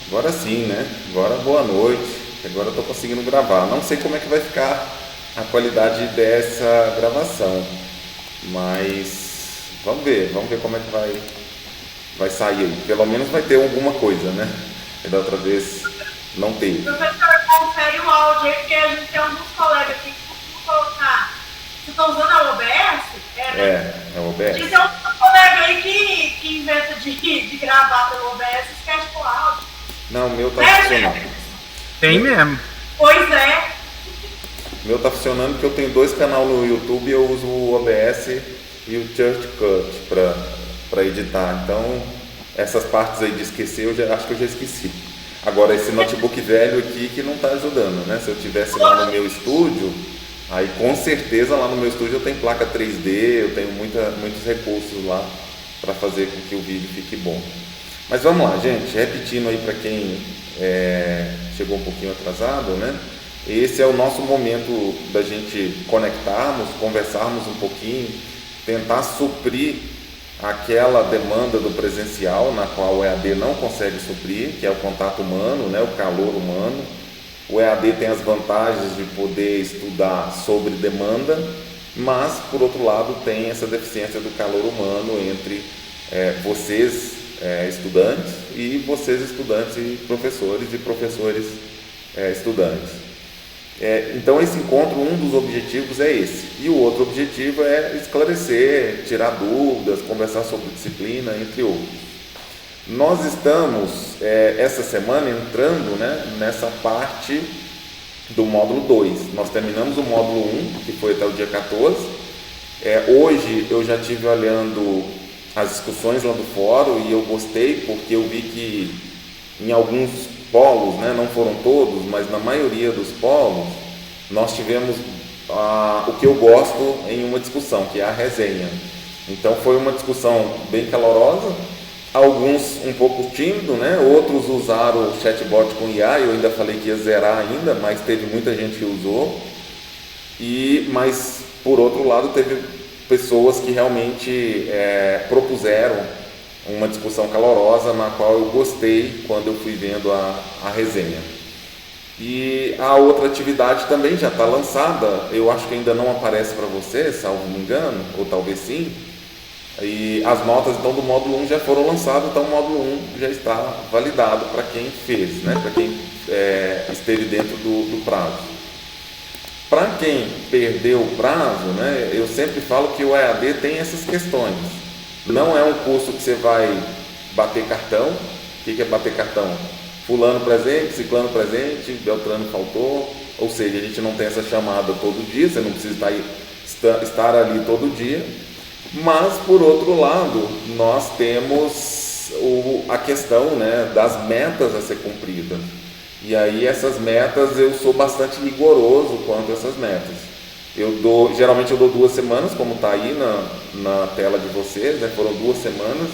Agora sim, né? Agora boa noite. Agora eu tô conseguindo gravar. Não sei como é que vai ficar a qualidade dessa gravação, mas vamos ver como é que vai sair aí. Pelo menos vai ter alguma coisa, né? E da outra vez não teve. Professor, confere o áudio aí, porque a gente tem alguns colegas aqui que costumam colocar. Vocês estão usando a OBS? É, né? É o A gente OBS. tem um colega aí que inventa de gravar pelo OBS e esquece o áudio. Não, o meu tá Né, funcionando. Jefferson? Tem Meu, mesmo. Pois é. o meu tá funcionando porque eu tenho dois canais no YouTube e eu uso o OBS e o Church Cut para editar. Então, essas partes aí de esquecer, acho que eu já esqueci. Agora, esse notebook velho aqui que não está ajudando, né? Se eu tivesse lá no meu estúdio, aí com certeza lá no meu estúdio eu tenho placa 3D, eu tenho muitos recursos lá para fazer com que o vídeo fique bom. Mas vamos lá, gente, repetindo aí para quem chegou um pouquinho atrasado, né? Esse é o nosso momento da gente conectarmos, conversarmos um pouquinho, tentar suprir aquela demanda do presencial na qual o EAD não consegue suprir, que é o contato humano, né, o calor humano. O EAD tem as vantagens de poder estudar sobre demanda, mas por outro lado tem essa deficiência do calor humano entre vocês estudantes e vocês estudantes e professores estudantes. Então esse encontro, um dos objetivos é esse. E o outro objetivo é esclarecer, tirar dúvidas, conversar sobre disciplina, entre outros. Nós estamos, essa semana, entrando, né, nessa parte do módulo 2. Nós terminamos o módulo 1, que foi até o dia 14. Hoje eu já estive olhando as discussões lá do fórum e eu gostei porque eu vi que em alguns polos, né, não foram todos, mas na maioria dos polos, nós tivemos o que eu gosto em uma discussão, que é a resenha. Então foi uma discussão bem calorosa, alguns um pouco tímido, né? Outros usaram o chatbot com IA, eu ainda falei que ia zerar ainda, mas teve muita gente que usou. Mas por outro lado teve pessoas que realmente propuseram uma discussão calorosa na qual eu gostei quando eu fui vendo a resenha. E a outra atividade também já está lançada, eu acho que ainda não aparece para você, salvo me engano, ou talvez sim. E as notas então do módulo 1 já foram lançadas, então o módulo 1 já está validado para quem fez, né? Para quem esteve dentro do prazo. Para quem perdeu o prazo, né, eu sempre falo que o EAD tem essas questões. Não é um curso que você vai bater cartão. O que é bater cartão? Fulano presente, ciclano presente, Beltrano faltou. Ou seja, a gente não tem essa chamada todo dia, você não precisa estar ali todo dia. Mas, por outro lado, nós temos a questão, né, das metas a ser cumpridas. E aí essas metas eu sou bastante rigoroso quanto a essas metas. Geralmente eu dou 2 semanas, como está aí na tela de vocês, né? Foram 2 semanas,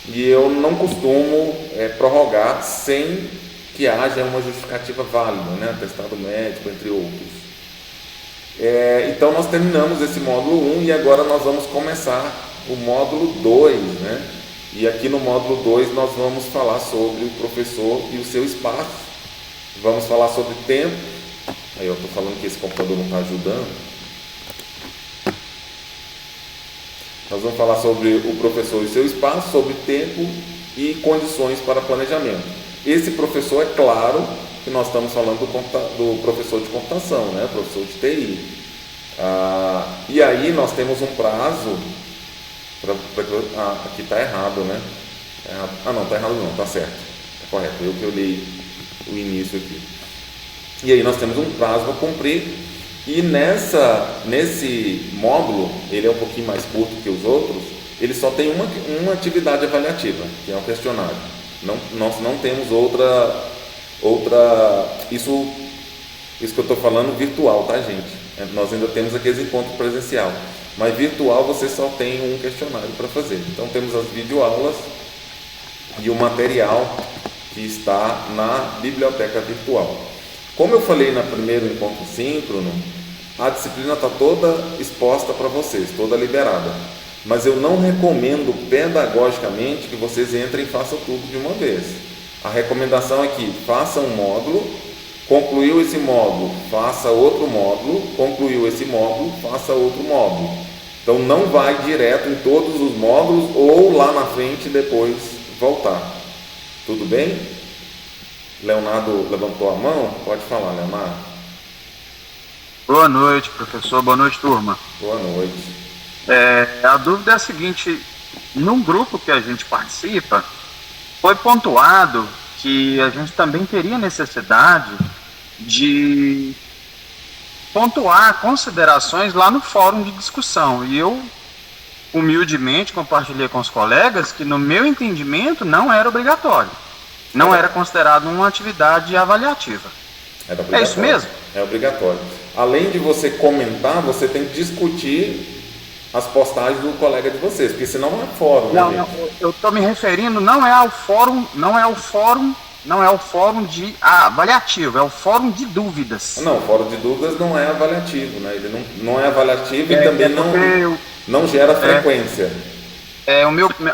e eu não costumo prorrogar sem que haja uma justificativa válida, né? Atestado médico, entre outros. Então nós terminamos esse módulo 1 e agora nós vamos começar o módulo 2, né? E aqui no módulo 2 nós vamos falar sobre o professor e o seu espaço. Vamos falar sobre tempo. Aí eu estou falando que esse computador não está ajudando. Nós vamos falar sobre o professor e seu espaço, sobre tempo e condições para planejamento. Esse professor, é claro que nós estamos falando do professor de computação, né? Professor de TI. E aí nós temos um prazo. Aqui está errado, né? Não, está errado não, está certo. Está correto, eu que olhei o início aqui. E aí nós temos um prazo para cumprir. E nesse módulo, ele é um pouquinho mais curto que os outros, ele só tem uma atividade avaliativa, que é um questionário. Nós não temos outra isso que eu estou falando virtual, tá, gente? Nós ainda temos aqueles encontros presencial, mas virtual você só tem um questionário para fazer. Então temos as videoaulas e o material que está na biblioteca virtual. Como eu falei no primeiro encontro síncrono, a disciplina está toda exposta para vocês, toda liberada. Mas eu não recomendo pedagogicamente que vocês entrem e façam tudo de uma vez. A recomendação é que faça um módulo, concluiu esse módulo, faça outro módulo, concluiu esse módulo, faça outro módulo. Então não vai direto em todos os módulos ou lá na frente depois voltar. Tudo bem? Leonardo levantou a mão? Pode falar, Leonardo. Boa noite, professor. Boa noite, turma. Boa noite. A dúvida é a seguinte: num grupo que a gente participa, foi pontuado que a gente também teria necessidade de pontuar considerações lá no fórum de discussão. E eu, humildemente, compartilhei com os colegas que, no meu entendimento, não era obrigatório. Não era considerado uma atividade avaliativa. Era obrigatório. É isso mesmo? É obrigatório. Além de você comentar, você tem que discutir as postagens do colega de vocês, porque senão não é fórum. Não, né, não, eu estou me referindo, não é ao fórum de avaliativo, é o fórum de dúvidas. Não, o fórum de dúvidas não é avaliativo, né? Ele não é avaliativo e também não gera frequência.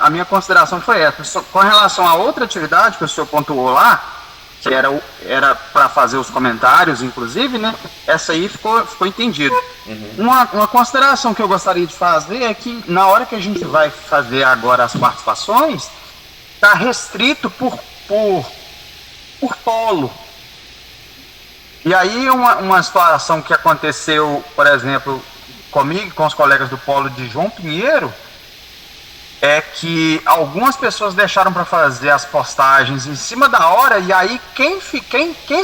A minha consideração foi essa. Com relação a outra atividade que o senhor pontuou lá, que era para fazer os comentários, inclusive, né? Essa aí ficou entendido. Uhum. Uma consideração que eu gostaria de fazer é que, na hora que a gente vai fazer agora as participações, está restrito por polo. E aí uma situação que aconteceu, por exemplo, comigo e com os colegas do polo de João Pinheiro, é que algumas pessoas deixaram para fazer as postagens em cima da hora, e aí quem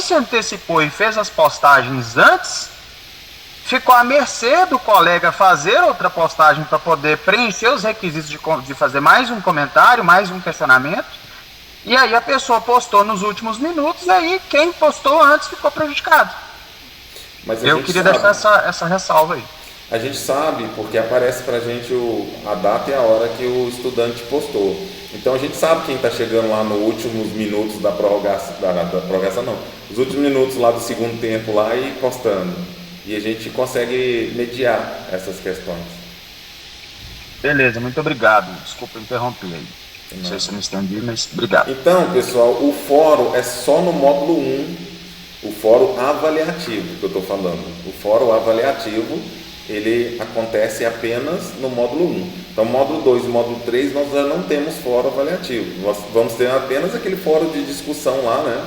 se antecipou e fez as postagens antes ficou à mercê do colega fazer outra postagem para poder preencher os requisitos de fazer mais um comentário, mais um questionamento, e aí a pessoa postou nos últimos minutos, e aí quem postou antes ficou prejudicado. Mas eu queria deixar essa ressalva aí. A gente sabe porque aparece para a gente a data e a hora que o estudante postou. Então a gente sabe quem está chegando lá nos últimos minutos da prorrogação, não, os últimos minutos lá do segundo tempo lá e postando. E a gente consegue mediar essas questões. Beleza, muito obrigado. Desculpa interromper aí. Não sei se eu me estendi, mas obrigado. Então, pessoal, o fórum é só no módulo 1, o fórum avaliativo que eu estou falando. O fórum avaliativo, ele acontece apenas no módulo 1. Então, módulo 2 e módulo 3, nós já não temos fórum avaliativo. Nós vamos ter apenas aquele fórum de discussão lá, né?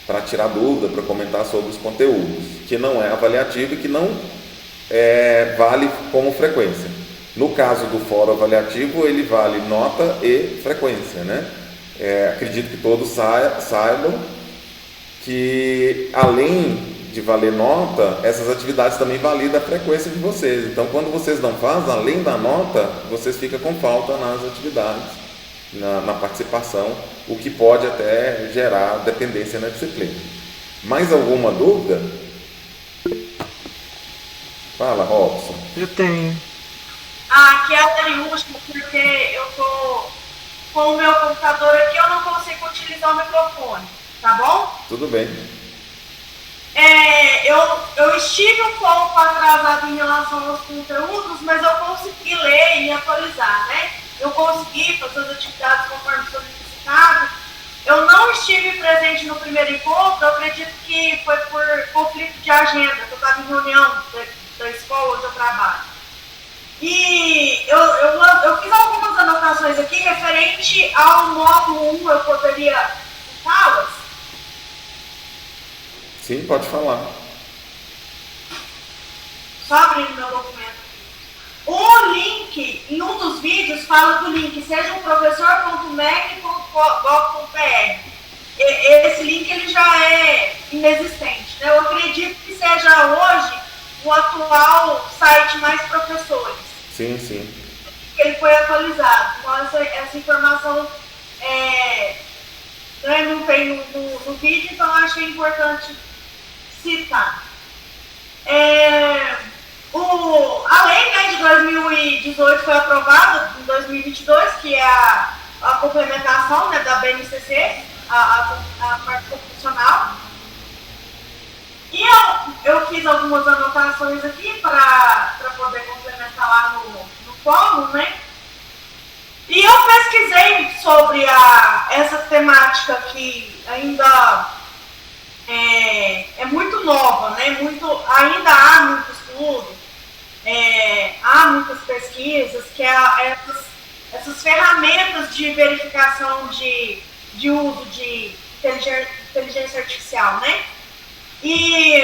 Para tirar dúvida, para comentar sobre os conteúdos, que não é avaliativo e que não vale como frequência. No caso do fórum avaliativo, ele vale nota e frequência, né? Acredito que todos saibam que, além de valer nota, essas atividades também validam a frequência de vocês. Então, quando vocês não fazem, além da nota, vocês ficam com falta nas atividades, na participação, o que pode até gerar dependência na disciplina. Mais alguma dúvida? Fala, Robson. Eu tenho. Que é a última, porque eu tô com o meu computador aqui, eu não consigo utilizar o microfone, tá bom? Tudo bem. Eu estive um pouco atrasado em relação aos conteúdos, mas eu consegui ler e me atualizar, né? Eu consegui fazer as atividades conforme solicitado. Eu não estive presente no primeiro encontro, eu acredito que foi por conflito de agenda, que eu estava em reunião da escola onde eu trabalho. E eu fiz algumas anotações aqui referente ao módulo 1, eu poderia citá-las? Sim, pode falar. Só abrindo meu documento. O link, em um dos vídeos, fala do link sejaprofessor.mec.gov.br. Esse link ele já é inexistente, né? Eu acredito que seja hoje o atual site Mais Professores. Sim, sim. Ele foi atualizado. Então, essa informação não tem no vídeo, então eu achei importante citar. A lei, né, de 2018 foi aprovada em 2022, que é a complementação, né, da BNCC, a parte constitucional. E eu fiz algumas anotações aqui para poder complementar lá no fórum, né? E eu pesquisei sobre essa temática que ainda é muito nova, né? Ainda há muito estudo, há muitas pesquisas, que essas ferramentas de verificação de uso de inteligência artificial, né? E,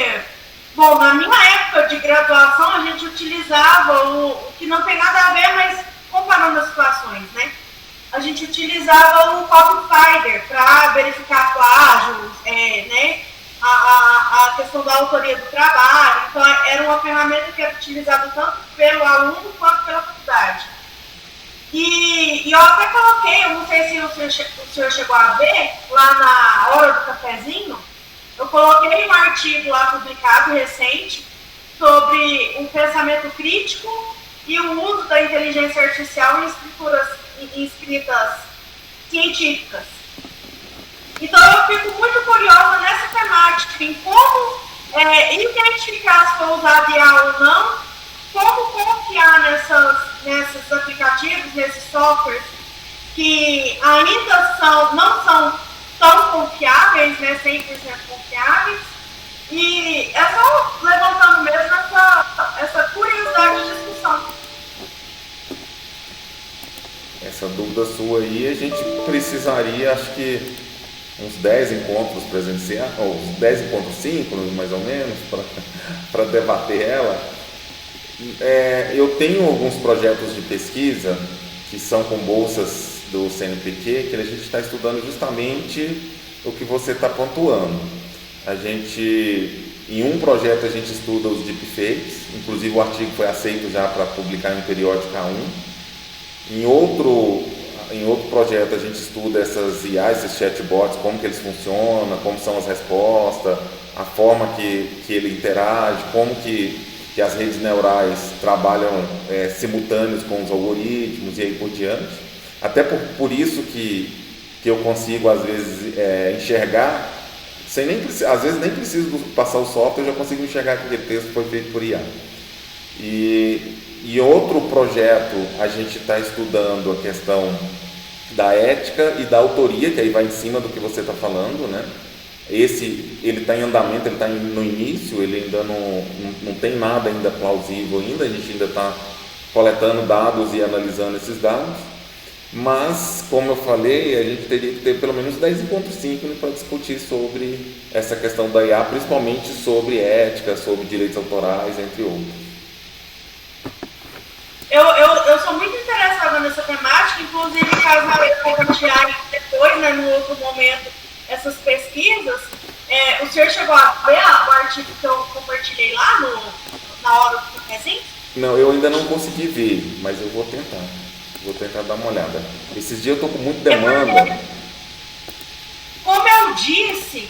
bom, na minha época de graduação, a gente utilizava o que não tem nada a ver, mas comparando as situações, né? A gente utilizava o Copyfinder para verificar plágios, né? A questão da autoria do trabalho. Então, era uma ferramenta que era utilizada tanto pelo aluno quanto pela faculdade. E eu até coloquei, eu não sei se o senhor chegou a ver, lá na Hora do Cafezinho, eu coloquei um artigo lá publicado, recente, sobre um pensamento crítico e o uso da inteligência artificial em escritas científicas. Então eu fico muito curiosa nessa temática, em como identificar se foi usado IA ou não, como confiar nesses aplicativos, nesses softwares que ainda não são tão confiáveis, né, 100% confiáveis, e é só levantando mesmo essa curiosidade de discussão. Essa dúvida sua aí, a gente precisaria, acho que uns 10 encontros presenciais, ou uns 10 encontros síncronos, mais ou menos, para debater ela. Eu tenho alguns projetos de pesquisa que são com bolsas do CNPq, que a gente está estudando justamente o que você está pontuando. Em um projeto a gente estuda os deepfakes, inclusive o artigo foi aceito já para publicar em um periódico A1. Em outro projeto a gente estuda essas IAs, esses chatbots, como que eles funcionam, como são as respostas, a forma que ele interage, como que as redes neurais trabalham simultâneos com os algoritmos e aí por diante. Até por isso que eu consigo, às vezes, enxergar, às vezes nem preciso passar o software, eu já consigo enxergar que aquele texto foi feito por IA. E outro projeto, a gente está estudando a questão da ética e da autoria, que aí vai em cima do que você está falando, né? Ele está em andamento, ele está no início, ele ainda não tem nada ainda plausível ainda, a gente ainda está coletando dados e analisando esses dados, mas, como eu falei, a gente teria que ter pelo menos 10 encontros síncronos para discutir sobre essa questão da IA, principalmente sobre ética, sobre direitos autorais, entre outros. Eu sou muito interessada nessa temática, inclusive caso eu compartilhar depois, né, no outro momento, essas pesquisas. O senhor chegou a ver o artigo que eu compartilhei lá na hora do cafezinho? Não, eu ainda não consegui ver, mas eu vou tentar. Vou tentar dar uma olhada. Esses dias eu estou com muita demanda. Como eu disse,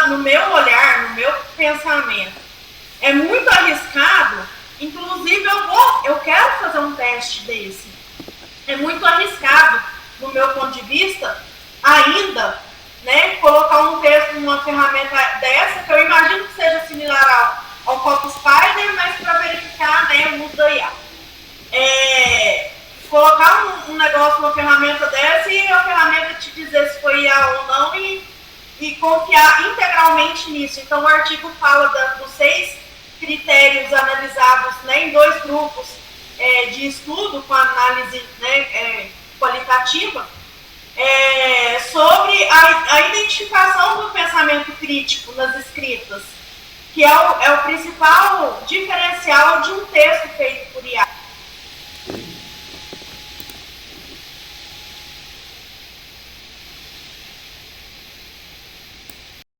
no meu olhar, no meu pensamento, é muito arriscado. Inclusive, eu quero fazer um teste desse. É muito arriscado, no meu ponto de vista, ainda, né, colocar um texto numa ferramenta dessa, que eu imagino que seja similar ao Copyfinder, mas para verificar, né, o uso da IA. Colocar um negócio numa ferramenta dessa e a ferramenta te dizer se foi IA ou não e confiar integralmente nisso. Então, o artigo fala dos 6 critérios analisados, né, em 2 grupos de estudo com análise, né, qualitativa, sobre a identificação do pensamento crítico nas escritas, que é o principal diferencial de um texto feito